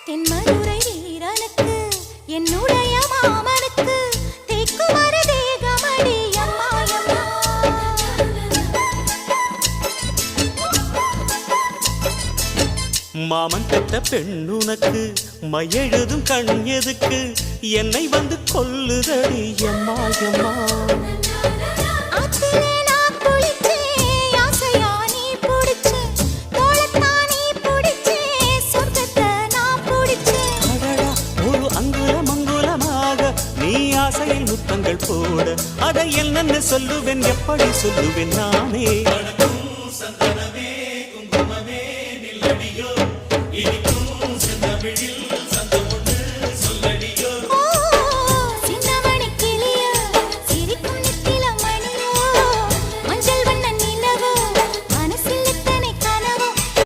தென்மதுரை வீரனுக்கு என்னுடைய மாமனுக்கு தேக்குமர தேகமடி அம்மாயம்மா. மாமன் பெற்ற பெண்ணுனக்கு மையெழுதும் கண் எதுக்கு என்னை வந்து கொல்லுதடி எம்மாயம்மா. ஆசையில் முத்தங்கள் போட அதை என்னன்னு சொல்லுவேன், எப்படி சொல்லுவேன் நானே.